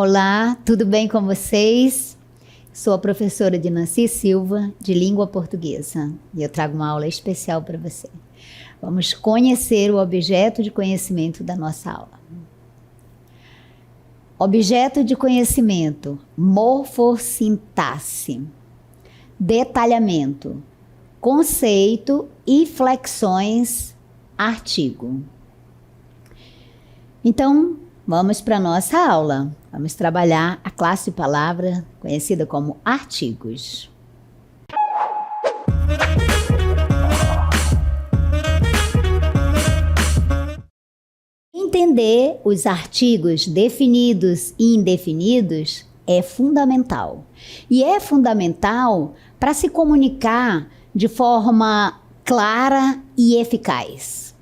Olá, tudo bem com vocês? Sou a professora Dinancy Silva, de língua portuguesa, e eu trago uma aula especial para você. Vamos conhecer o objeto de conhecimento da nossa aula. Objeto de conhecimento, morfossintaxe, detalhamento, conceito e flexões, artigo. Então, vamos para a nossa aula. Vamos trabalhar a classe de palavra conhecida como artigos. Entender os artigos definidos e indefinidos é fundamental. E é fundamental para se comunicar de forma clara e eficaz.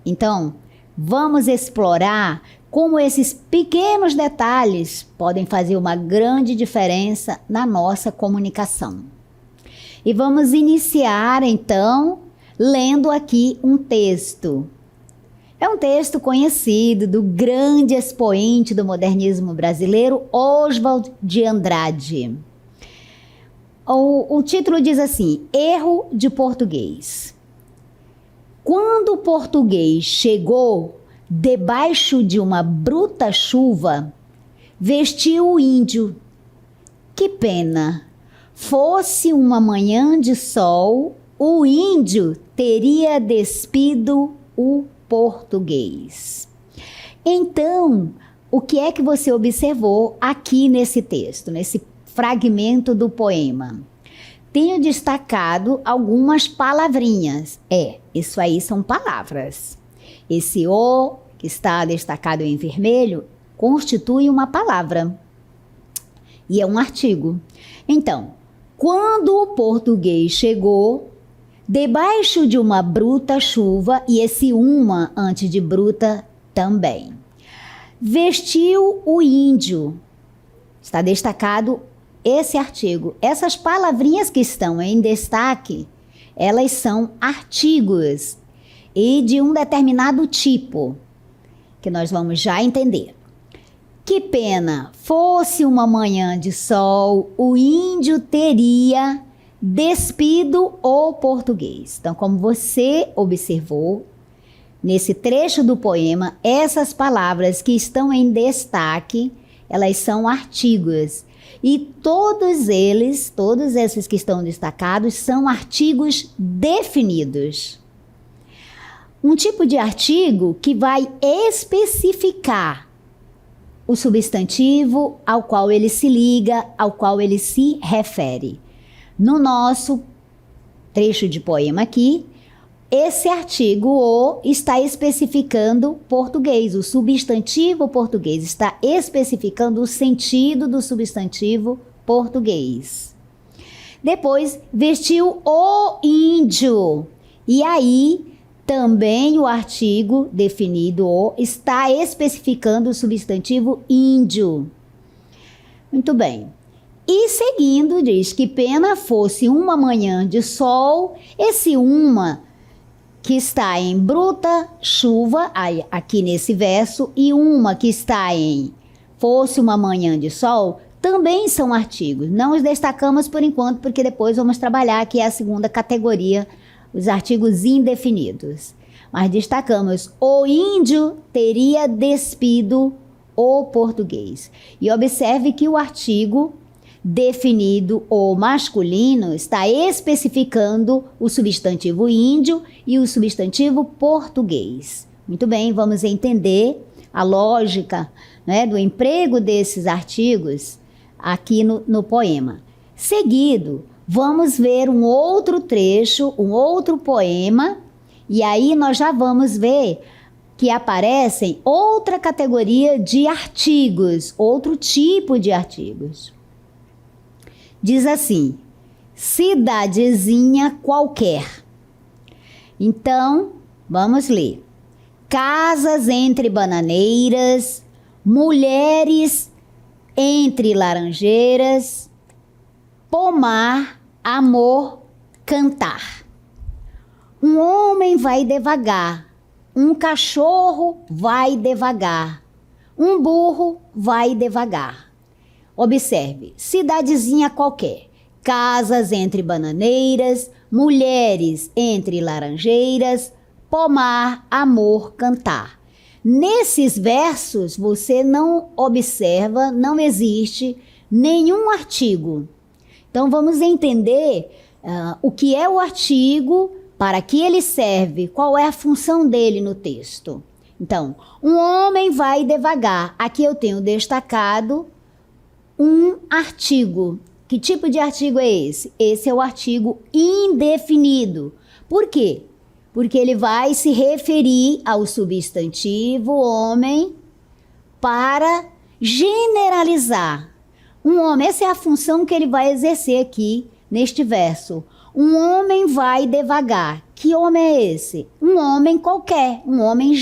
Então, vamos explorar como esses pequenos detalhes podem fazer uma grande diferença na nossa comunicação. E vamos iniciar, então, lendo aqui um texto. É um texto conhecido do grande expoente do modernismo brasileiro, Oswald de Andrade. O título diz assim: Erro de português. Quando o português chegou debaixo de uma bruta chuva, vestiu o índio. Que pena! Fosse uma manhã de sol, o índio teria despido o português. Então, o que é que você observou aqui nesse texto, nesse fragmento do poema? Tenho destacado algumas palavrinhas. Isso aí são palavras. Esse O, que está destacado em vermelho, constitui uma palavra. E é um artigo. Então, quando o português chegou debaixo de uma bruta chuva, e esse uma antes de bruta também. Vestiu o índio. Está destacado esse artigo. Essas palavrinhas que estão em destaque, elas são artigos e de um determinado tipo, que nós vamos já entender. Que pena, fosse uma manhã de sol, o índio teria despido o português. Então, como você observou, nesse trecho do poema, essas palavras que estão em destaque, elas são artigos. E todos esses que estão destacados, são artigos definidos. Um tipo de artigo que vai especificar o substantivo ao qual ele se liga, ao qual ele se refere. No nosso trecho de poema aqui, esse artigo o está especificando português, o substantivo português está especificando o sentido do substantivo português. Depois, vestiu o índio, e aí também o artigo definido o está especificando o substantivo índio. Muito bem. E seguindo, diz que pena fosse uma manhã de sol, esse uma que está em bruta chuva, aqui nesse verso, e uma que está em fosse uma manhã de sol, também são artigos. Não os destacamos por enquanto, porque depois vamos trabalhar aqui a segunda categoria, os artigos indefinidos. Mas destacamos, o índio teria despido o português. E observe que o artigo definido o masculino está especificando o substantivo índio e o substantivo português. Muito bem, vamos entender a lógica, né, do emprego desses artigos aqui no poema. Seguido, vamos ver um outro trecho, um outro poema, e aí nós já vamos ver que aparecem outra categoria de artigos, outro tipo de artigos. Diz assim: cidadezinha qualquer. Então, vamos ler. Casas entre bananeiras, mulheres entre laranjeiras, pomar, amor, cantar. Um homem vai devagar, um cachorro vai devagar, Um burro vai devagar. Observe, cidadezinha qualquer, casas entre bananeiras, mulheres entre laranjeiras, pomar, amor, cantar. Nesses versos você não observa, não existe nenhum artigo. Então vamos entender o que é o artigo, para que ele serve, qual é a função dele no texto. Então, um homem vai devagar. Aqui eu tenho destacado um artigo. Que tipo de artigo é esse? Esse é o artigo indefinido. Por quê? Porque ele vai se referir ao substantivo homem para generalizar. Um homem, essa é a função que ele vai exercer aqui neste verso. Um homem vai devagar. Que homem é esse? Um homem qualquer, um homem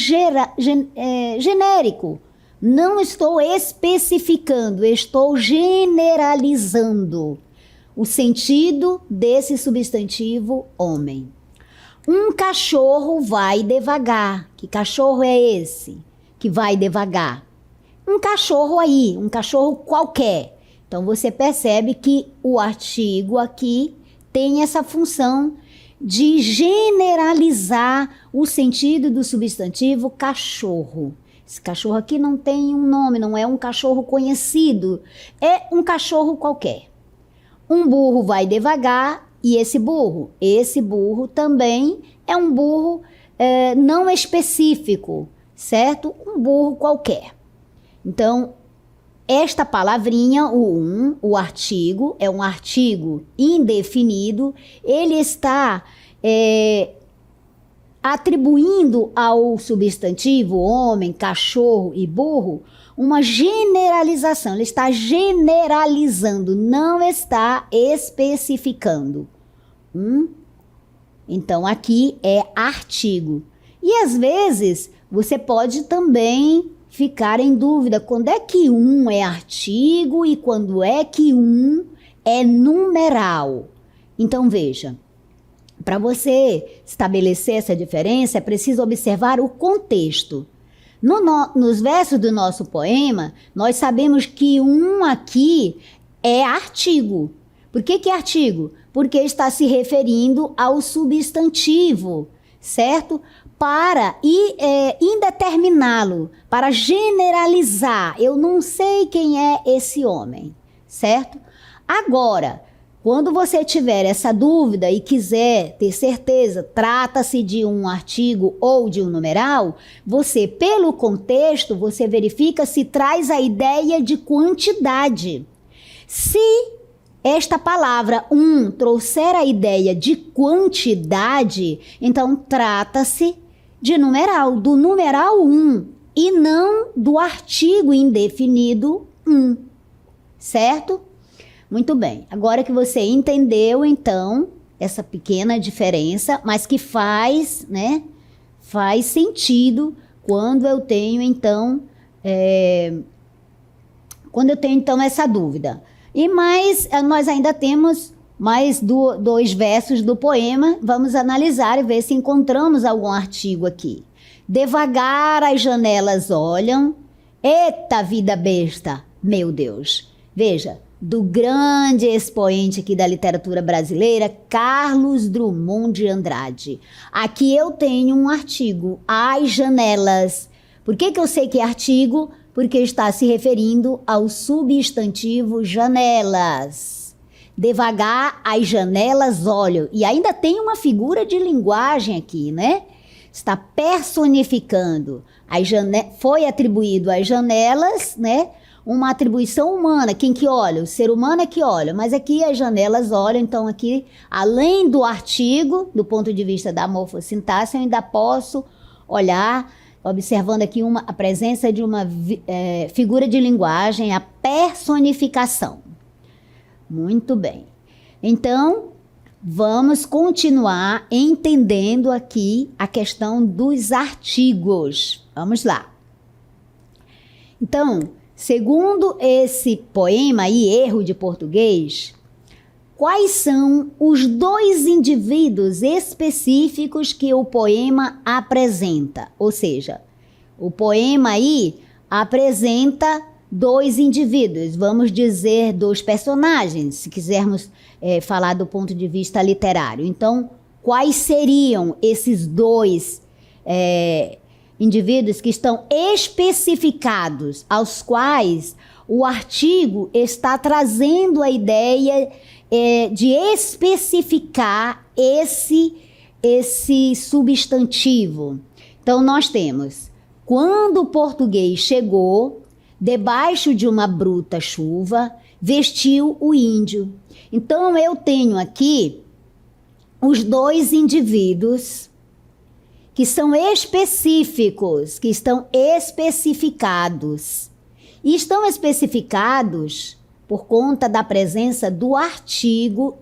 genérico. Não estou especificando, estou generalizando o sentido desse substantivo homem. Um cachorro vai devagar. Que cachorro é esse que vai devagar? Um cachorro aí, um cachorro qualquer. Então você percebe que o artigo aqui tem essa função de generalizar o sentido do substantivo cachorro. Esse cachorro aqui não tem um nome, não é um cachorro conhecido, é um cachorro qualquer. Um burro vai devagar e esse burro também é um burro não específico, certo? Um burro qualquer. Então, esta palavrinha, o artigo, é um artigo indefinido, ele está atribuindo ao substantivo homem, cachorro e burro uma generalização. Ele está generalizando, não está especificando. Então, aqui é artigo. E às vezes, você pode também ficar em dúvida quando é que um é artigo e quando é que um é numeral. Então, veja. Para você estabelecer essa diferença, é preciso observar o contexto. Nos versos do nosso poema, nós sabemos que um aqui é artigo. Por que é artigo? Porque está se referindo ao substantivo, certo? Para indeterminá-lo, para generalizar. Eu não sei quem é esse homem, certo? Agora, quando você tiver essa dúvida e quiser ter certeza, trata-se de um artigo ou de um numeral, você, pelo contexto, você verifica se traz a ideia de quantidade. Se esta palavra trouxer a ideia de quantidade, então trata-se de numeral, do numeral e não do artigo indefinido certo? Muito bem, agora que você entendeu, então, essa pequena diferença, mas que faz sentido quando eu tenho, então, essa dúvida. Mas nós ainda temos mais dois versos do poema, vamos analisar e ver se encontramos algum artigo aqui. Devagar as janelas olham, eita vida besta, meu Deus. Veja, do grande expoente aqui da literatura brasileira, Carlos Drummond de Andrade. Aqui eu tenho um artigo, as janelas. Por que eu sei que é artigo? Porque está se referindo ao substantivo janelas. Devagar as janelas olham. E ainda tem uma figura de linguagem aqui, né? Está personificando. Foi atribuído às janelas, né? Uma atribuição humana, quem que olha? O ser humano é que olha, mas aqui as janelas olham, então aqui, além do artigo, do ponto de vista da morfossintaxe, eu ainda posso olhar, observando aqui a presença de uma figura de linguagem, a personificação. Muito bem. Então, vamos continuar entendendo aqui a questão dos artigos. Vamos lá. Então, segundo esse poema aí, Erro de Português, quais são os dois indivíduos específicos que o poema apresenta? Ou seja, o poema aí apresenta dois indivíduos, vamos dizer dois personagens, se quisermos falar do ponto de vista literário. Então, quais seriam esses dois indivíduos que estão especificados, aos quais o artigo está trazendo a ideia de especificar esse substantivo? Então, nós temos: quando o português chegou, debaixo de uma bruta chuva, vestiu o índio. Então, eu tenho aqui os dois indivíduos que são específicos, que estão especificados. E estão especificados por conta da presença do artigo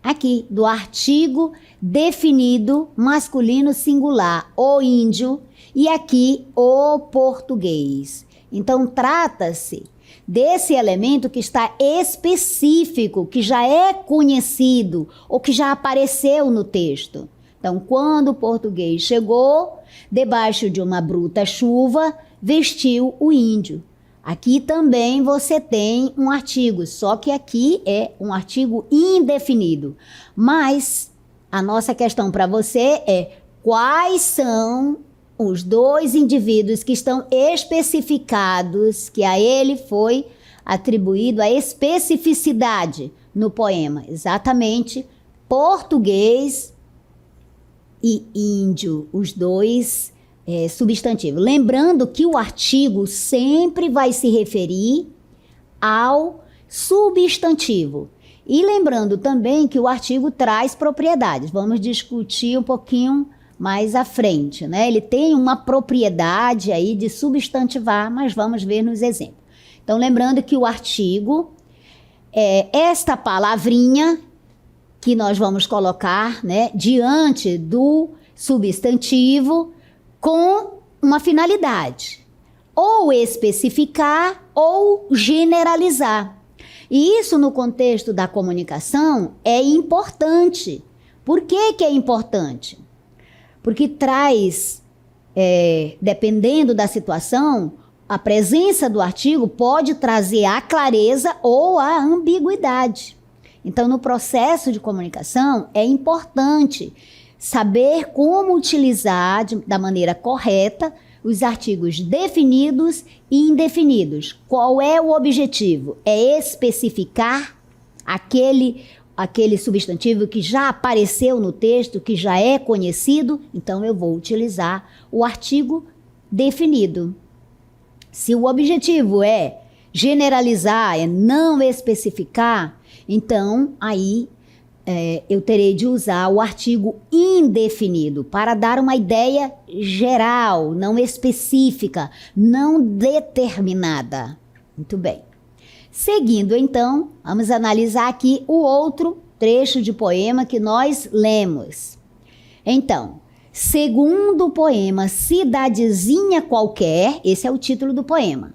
aqui, do artigo definido masculino singular, o índio, e aqui o português. Então, trata-se desse elemento que está específico, que já é conhecido ou que já apareceu no texto. Então, quando o português chegou, debaixo de uma bruta chuva, vestiu o índio. Aqui também você tem um artigo, só que aqui é um artigo indefinido. Mas a nossa questão para você é: quais são os dois indivíduos que estão especificados, que a ele foi atribuído a especificidade no poema? Exatamente, português e índio, os dois substantivos. Lembrando que o artigo sempre vai se referir ao substantivo. E lembrando também que o artigo traz propriedades. Vamos discutir um pouquinho mais à frente, né? Ele tem uma propriedade aí de substantivar, mas vamos ver nos exemplos. Então, lembrando que o artigo é esta palavrinha que nós vamos colocar, né, diante do substantivo com uma finalidade: ou especificar ou generalizar. E isso, no contexto da comunicação, é importante. Por que que é importante? Porque traz, dependendo da situação, a presença do artigo pode trazer a clareza ou a ambiguidade. Então, no processo de comunicação, é importante saber como utilizar da maneira correta os artigos definidos e indefinidos. Qual é o objetivo? É especificar aquele substantivo que já apareceu no texto, que já é conhecido, então eu vou utilizar o artigo definido. Se o objetivo é generalizar, é não especificar, então aí eu terei de usar o artigo indefinido para dar uma ideia geral, não específica, não determinada. Muito bem. Seguindo, então, vamos analisar aqui o outro trecho de poema que nós lemos. Então, segundo o poema Cidadezinha Qualquer, esse é o título do poema.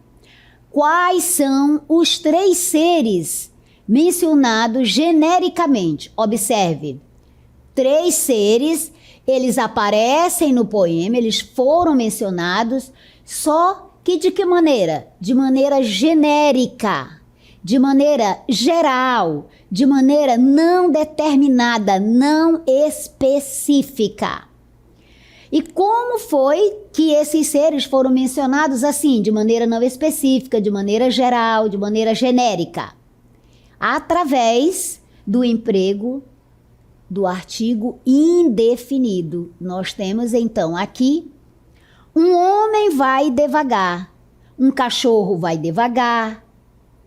Quais são os três seres mencionados genericamente? Observe, três seres, eles aparecem no poema, eles foram mencionados, só que de que maneira? De maneira genérica, de maneira geral, de maneira não determinada, não específica. E como foi que esses seres foram mencionados assim, de maneira não específica, de maneira geral, de maneira genérica? Através do emprego do artigo indefinido. Nós temos então aqui: um homem vai devagar, um cachorro vai devagar,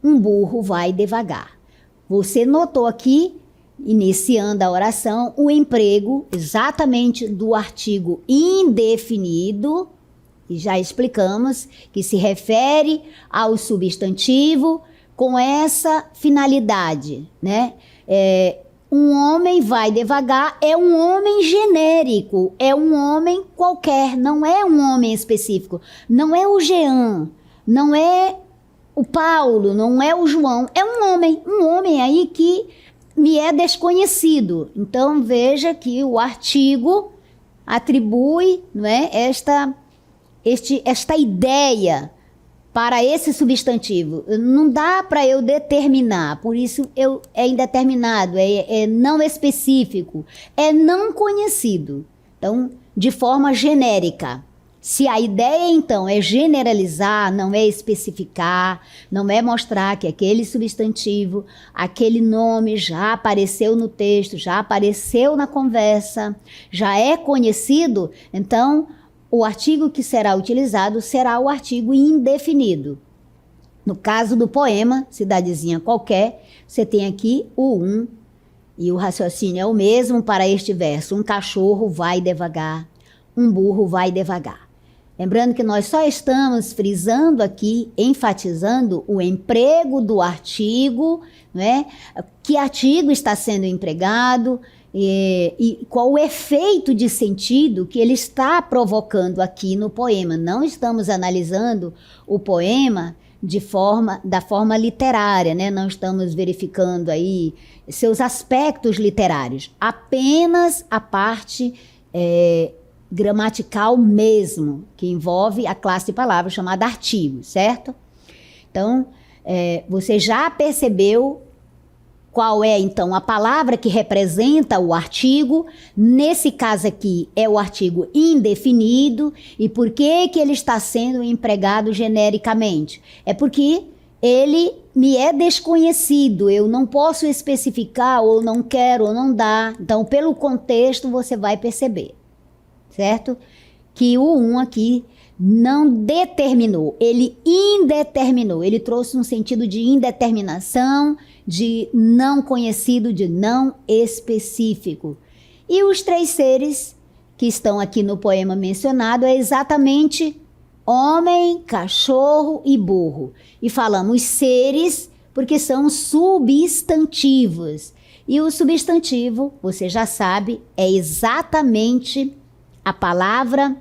um burro vai devagar. Você notou aqui, iniciando a oração, o emprego exatamente do artigo indefinido, e já explicamos que se refere ao substantivo com essa finalidade, né? Um homem vai devagar é um homem genérico, é um homem qualquer, não é um homem específico, não é o Jean, não é o Paulo, não é o João, é um homem aí que me é desconhecido. Então veja que o artigo atribui, não é, esta ideia para esse substantivo. Não dá para eu determinar, por isso é indeterminado, é não específico, é não conhecido. Então, de forma genérica. Se a ideia, então, é generalizar, não é especificar, não é mostrar que aquele substantivo, aquele nome já apareceu no texto, já apareceu na conversa, já é conhecido, então o artigo que será utilizado será o artigo indefinido. No caso do poema, cidadezinha qualquer, você tem aqui o um, e o raciocínio é o mesmo para este verso. Um cachorro vai devagar, um burro vai devagar. Lembrando que nós só estamos frisando aqui, enfatizando o emprego do artigo, né? Que artigo está sendo empregado e qual o efeito de sentido que ele está provocando aqui no poema. Não estamos analisando o poema da forma literária, né? Não estamos verificando aí seus aspectos literários, apenas a parte gramatical mesmo, que envolve a classe de palavras chamada artigo, certo? Então, você já percebeu qual é, então, a palavra que representa o artigo. Nesse caso aqui, é o artigo indefinido. E por que que ele está sendo empregado genericamente? É porque ele me é desconhecido, eu não posso especificar, ou não quero, ou não dá. Então, pelo contexto, você vai perceber, certo? Que o um aqui não determinou, ele indeterminou, ele trouxe um sentido de indeterminação, de não conhecido, de não específico. E os três seres que estão aqui no poema mencionado é exatamente homem, cachorro e burro. E falamos seres porque são substantivos. E o substantivo, você já sabe, é exatamente a palavra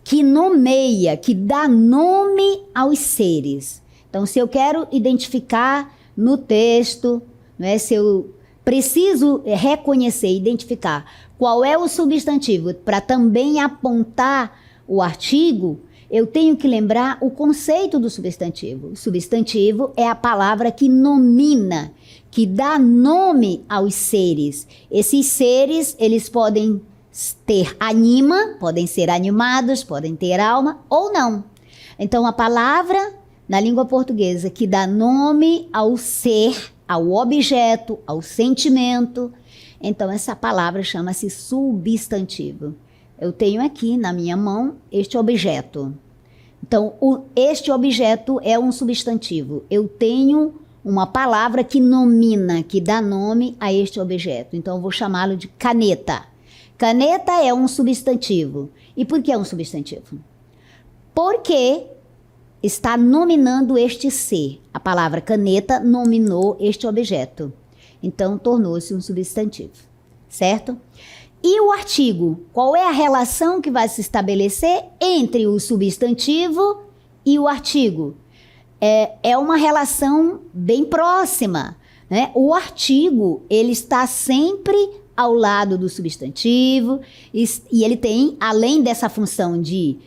que nomeia, que dá nome aos seres. Então, se eu quero identificar no texto, né, se eu preciso reconhecer, identificar qual é o substantivo para também apontar o artigo, eu tenho que lembrar o conceito do substantivo. O substantivo é a palavra que nomina, que dá nome aos seres. Esses seres, eles podem ter anima, podem ser animados, podem ter alma ou não. Então, a palavra na língua portuguesa que dá nome ao ser, ao objeto, ao sentimento, então essa palavra chama-se substantivo. Eu tenho aqui na minha mão este objeto. Então, este objeto é um substantivo. Eu tenho uma palavra que nomina, que dá nome a este objeto. Então, eu vou chamá-lo de caneta. Caneta é um substantivo. E por que é um substantivo? Porque está nominando este ser. A palavra caneta nominou este objeto. Então, tornou-se um substantivo. Certo? E o artigo? Qual é a relação que vai se estabelecer entre o substantivo e o artigo? É uma relação bem próxima, né? O artigo, ele está sempre ao lado do substantivo e ele tem, além dessa função de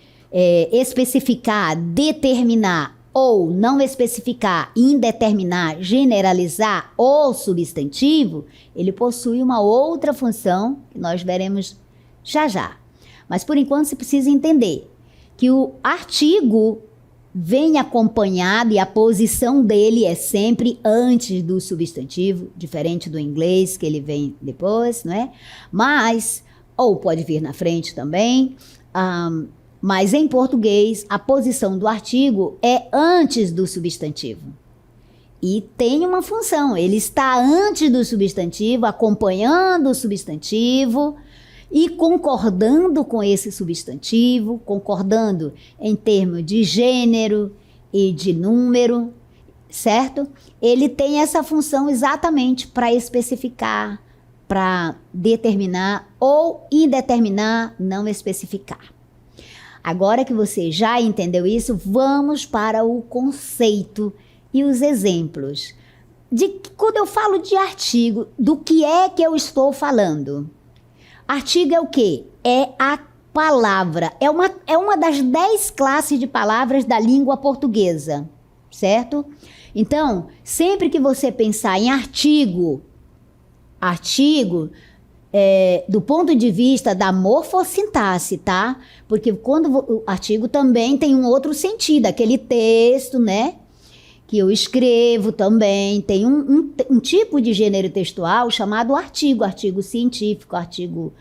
especificar, determinar ou não especificar, indeterminar, generalizar o substantivo, ele possui uma outra função que nós veremos já já. Mas por enquanto você precisa entender que o artigo vem acompanhado e a posição dele é sempre antes do substantivo, diferente do inglês que ele vem depois, não é? Mas, ou pode vir na frente também, mas em português a posição do artigo é antes do substantivo. E tem uma função, ele está antes do substantivo, acompanhando o substantivo e concordando com esse substantivo, concordando em termos de gênero e de número, certo? Ele tem essa função exatamente para especificar, para determinar ou indeterminar, não especificar. Agora que você já entendeu isso, vamos para o conceito e os exemplos. Quando eu falo de artigo, do que é que eu estou falando? Artigo é o quê? É a palavra. É uma das 10 classes de palavras da língua portuguesa, certo? Então, sempre que você pensar em artigo, do ponto de vista da morfossintaxe, tá? Porque quando o artigo também tem um outro sentido, aquele texto, né? Que eu escrevo também, tem um tipo de gênero textual chamado artigo científico, um artigo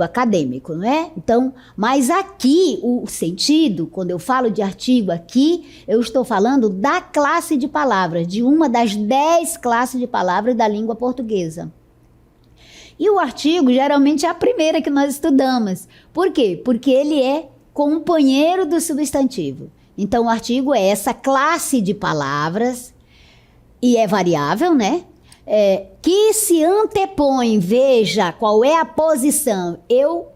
acadêmico, não é? Então, mas aqui, o sentido, quando eu falo de artigo aqui, eu estou falando da classe de palavras, de uma das 10 classes de palavras da língua portuguesa. E o artigo, geralmente, é a primeira que nós estudamos. Por quê? Porque ele é companheiro do substantivo. Então, o artigo é essa classe de palavras, e é variável, né? Que se antepõe, veja qual é a posição. Eu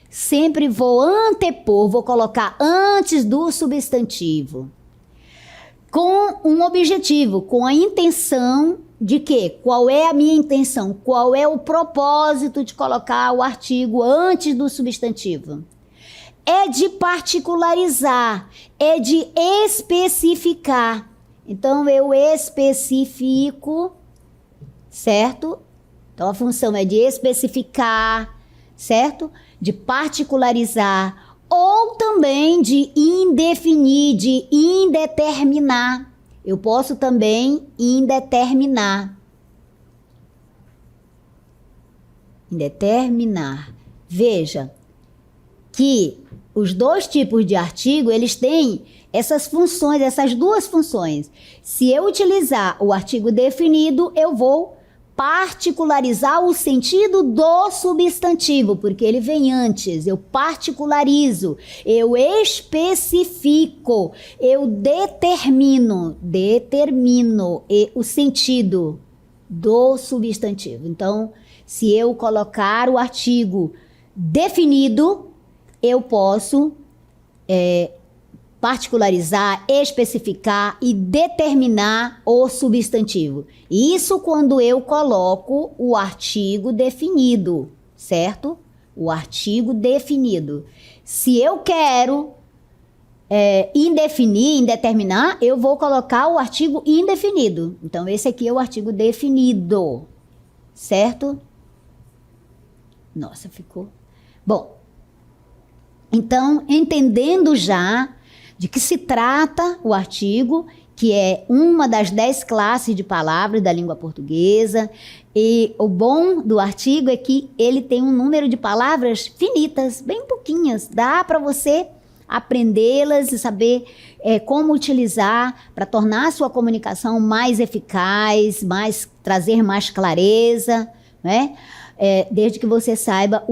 sempre vou antepor, vou colocar antes do substantivo. Com um objetivo, com a intenção de quê? Qual é a minha intenção? Qual é o propósito de colocar o artigo antes do substantivo? É de particularizar, é de especificar. Então, eu especifico, certo? Então, a função é de especificar, certo? De particularizar, ou também de indefinir, de indeterminar. Eu posso também indeterminar. Indeterminar. Veja que os dois tipos de artigo, eles têm essas funções, essas duas funções. Se eu utilizar o artigo definido, eu vou particularizar o sentido do substantivo, porque ele vem antes. Eu particularizo, eu especifico, eu determino o sentido do substantivo. Então, se eu colocar o artigo definido, eu posso particularizar, especificar e determinar o substantivo. Isso quando eu coloco o artigo definido, certo? O artigo definido. Se eu quero indeterminar, eu vou colocar o artigo indefinido. Então, esse aqui é o artigo definido, certo? Nossa, ficou... Bom, então, entendendo já de que se trata o artigo, que é uma das 10 classes de palavras da língua portuguesa, e o bom do artigo é que ele tem um número de palavras finitas, bem pouquinhas, dá para você aprendê-las e saber como utilizar para tornar a sua comunicação mais eficaz, trazer mais clareza, né? Desde que você saiba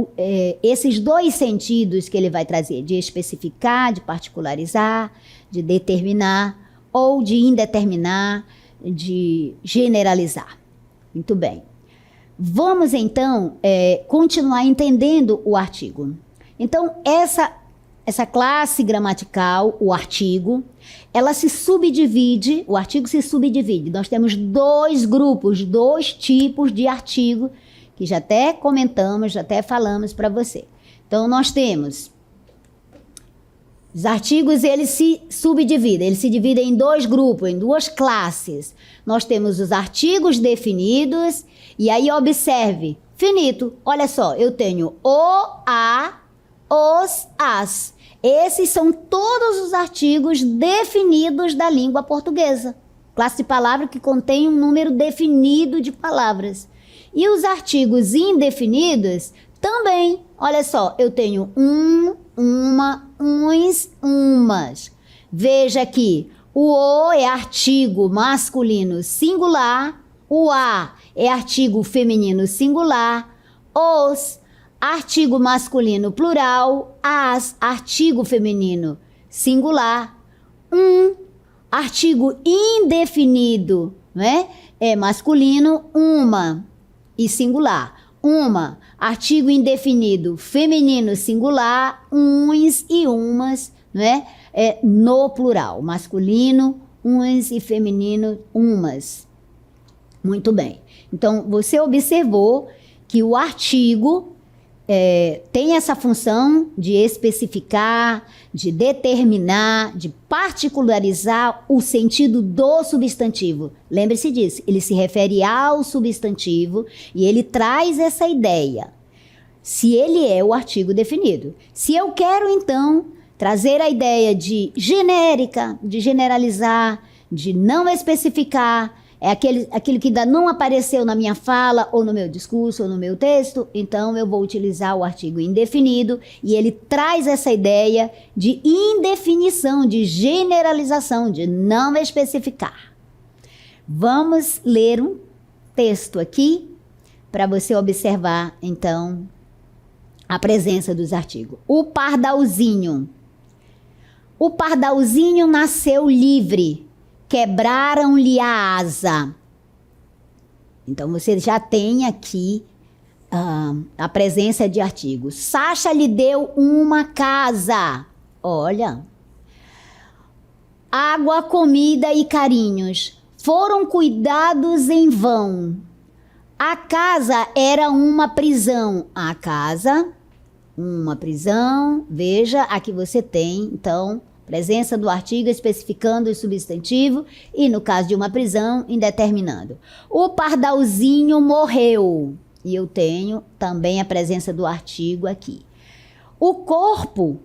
esses dois sentidos que ele vai trazer, de especificar, de particularizar, de determinar, ou de indeterminar, de generalizar. Muito bem. Vamos, então, continuar entendendo o artigo. Então, essa classe gramatical, o artigo, ela se subdivide, o artigo se subdivide. Nós temos dois grupos, dois tipos de artigo, que já até comentamos, já até falamos para você. Então, nós temos os artigos, eles se dividem em dois grupos, em duas classes. Nós temos os artigos definidos, e aí observe, finito, olha só, eu tenho o, a, os, as. Esses são todos os artigos definidos da língua portuguesa. Classe de palavra que contém um número definido de palavras. E os artigos indefinidos também. Olha só, eu tenho uma, uns, umas. Veja aqui, o o é artigo masculino singular, o a é artigo feminino singular, os, artigo masculino plural, as, artigo feminino singular, artigo indefinido, né? É masculino, uma e singular. Uma, artigo indefinido feminino singular, uns e umas, né? No plural, masculino, uns e feminino, umas. Muito bem. Então, você observou que o artigo tem essa função de especificar, de determinar, de particularizar o sentido do substantivo. Lembre-se disso, ele se refere ao substantivo e ele traz essa ideia, se ele é o artigo definido. Se eu quero, então, trazer a ideia de genérica, de generalizar, de não especificar, é aquilo que ainda não apareceu na minha fala, ou no meu discurso, ou no meu texto, então eu vou utilizar o artigo indefinido, e ele traz essa ideia de indefinição, de generalização, de não especificar. Vamos ler um texto aqui, para você observar, então, a presença dos artigos. O pardalzinho. O pardalzinho nasceu livre. Quebraram-lhe a asa. Então, você já tem aqui a presença de artigos. Sacha lhe deu uma casa. Olha. Água, comida e carinhos. Foram cuidados em vão. A casa era uma prisão. A casa, uma prisão. Veja, aqui você tem, então, presença do artigo especificando o substantivo e, no caso de uma prisão, indeterminando. O pardalzinho morreu. E eu tenho também a presença do artigo aqui. O corpo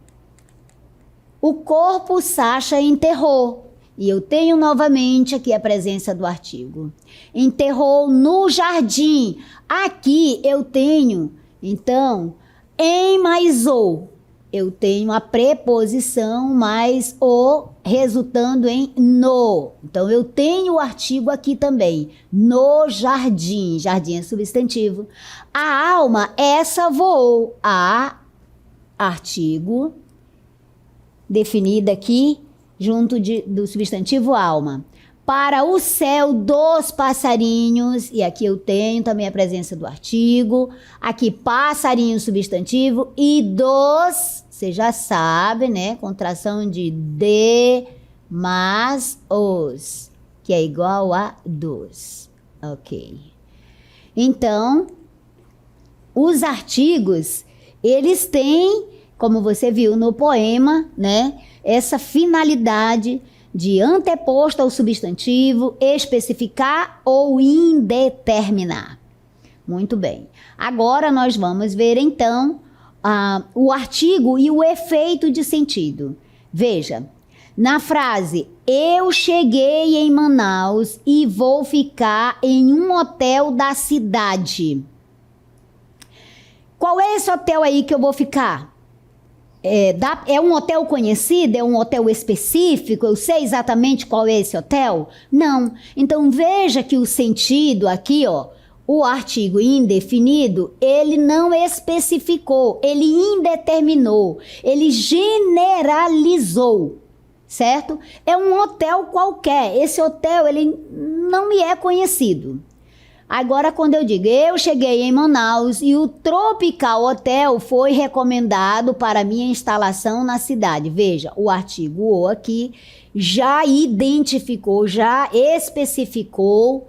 Sacha enterrou. E eu tenho novamente aqui a presença do artigo. Enterrou no jardim. Aqui eu tenho, então, em mais o. Eu tenho a preposição mais o, resultando em no. Então, eu tenho o artigo aqui também. No jardim. Jardim é substantivo. A alma, essa voou. A, artigo, definida aqui, junto do substantivo alma. Para o céu dos passarinhos, e aqui eu tenho também a presença do artigo. Aqui, passarinho, substantivo, e dos... Você já sabe, né? Contração de mas, os, que é igual a dos. Ok. Então, os artigos, eles têm, como você viu no poema, né? Essa finalidade de anteposto ao substantivo, especificar ou indeterminar. Muito bem. Agora nós vamos ver, então, o artigo e o efeito de sentido. Veja, na frase, eu cheguei em Manaus e vou ficar em um hotel da cidade. Qual é esse hotel aí que eu vou ficar? É um hotel conhecido? É um hotel específico? Eu sei exatamente qual é esse hotel? Não. Então, veja que o sentido aqui, ó, o artigo indefinido, ele não especificou, ele indeterminou, ele generalizou, certo? É um hotel qualquer, esse hotel, ele não me é conhecido. Agora, quando eu digo, eu cheguei em Manaus e o Tropical Hotel foi recomendado para minha instalação na cidade. Veja, o artigo o aqui já identificou, já especificou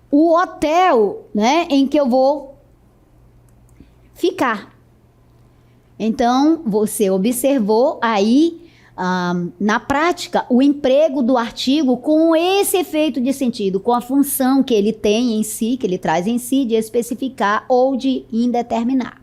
o hotel, né, em que eu vou ficar. Então, você observou aí, na prática, o emprego do artigo com esse efeito de sentido, com a função que ele tem em si, que ele traz em si, de especificar ou de indeterminar.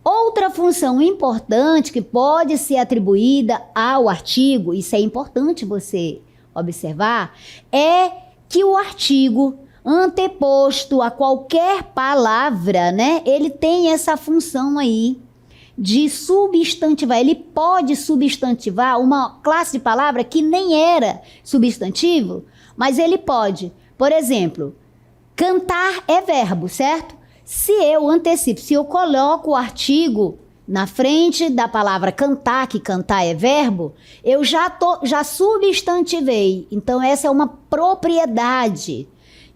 Outra função importante que pode ser atribuída ao artigo, isso é importante você observar, é que o artigo anteposto a qualquer palavra, né, ele tem essa função aí de substantivar. Ele pode substantivar uma classe de palavra que nem era substantivo, mas ele pode. Por exemplo, cantar é verbo, certo? Se eu antecipo, se eu coloco o artigo na frente da palavra cantar, que cantar é verbo, eu já substantivei. Então, essa é uma propriedade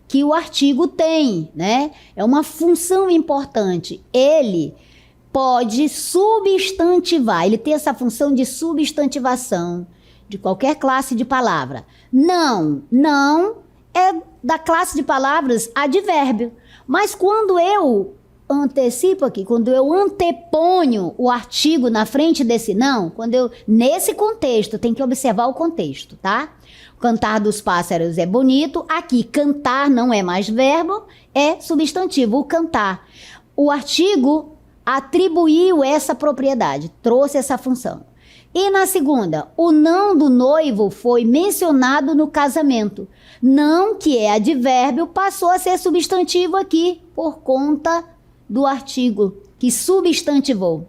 que o artigo tem, né? É uma função importante. Ele pode substantivar, ele tem essa função de substantivação de qualquer classe de palavra. Não é da classe de palavras advérbio. Mas quando eu antecipo aqui, quando eu anteponho o artigo na frente desse não, nesse contexto, tem que observar o contexto, tá? Cantar dos pássaros é bonito, aqui cantar não é mais verbo, é substantivo, o cantar. O artigo atribuiu essa propriedade, trouxe essa função. E na segunda, o não do noivo foi mencionado no casamento. Não, que é advérbio, passou a ser substantivo aqui, por conta do artigo que substantivou.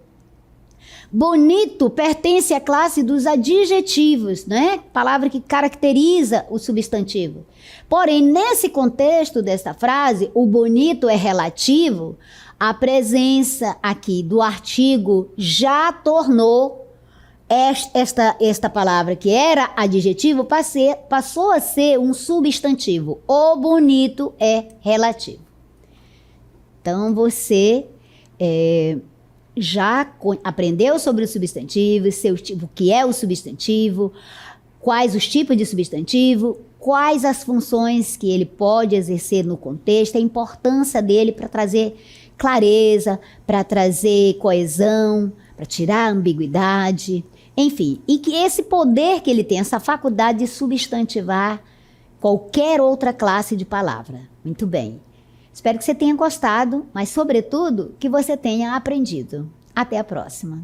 Bonito pertence à classe dos adjetivos, né? Palavra que caracteriza o substantivo. Porém, nesse contexto desta frase, o bonito é relativo. A presença aqui do artigo já tornou esta palavra que era adjetivo passou a ser um substantivo. O bonito é relativo. Então, você já aprendeu sobre o substantivo, o que é o substantivo, quais os tipos de substantivo, quais as funções que ele pode exercer no contexto, a importância dele para trazer clareza, para trazer coesão, para tirar a ambiguidade, enfim, e que esse poder que ele tem, essa faculdade de substantivar qualquer outra classe de palavra. Muito bem. Espero que você tenha gostado, mas, sobretudo, que você tenha aprendido. Até a próxima.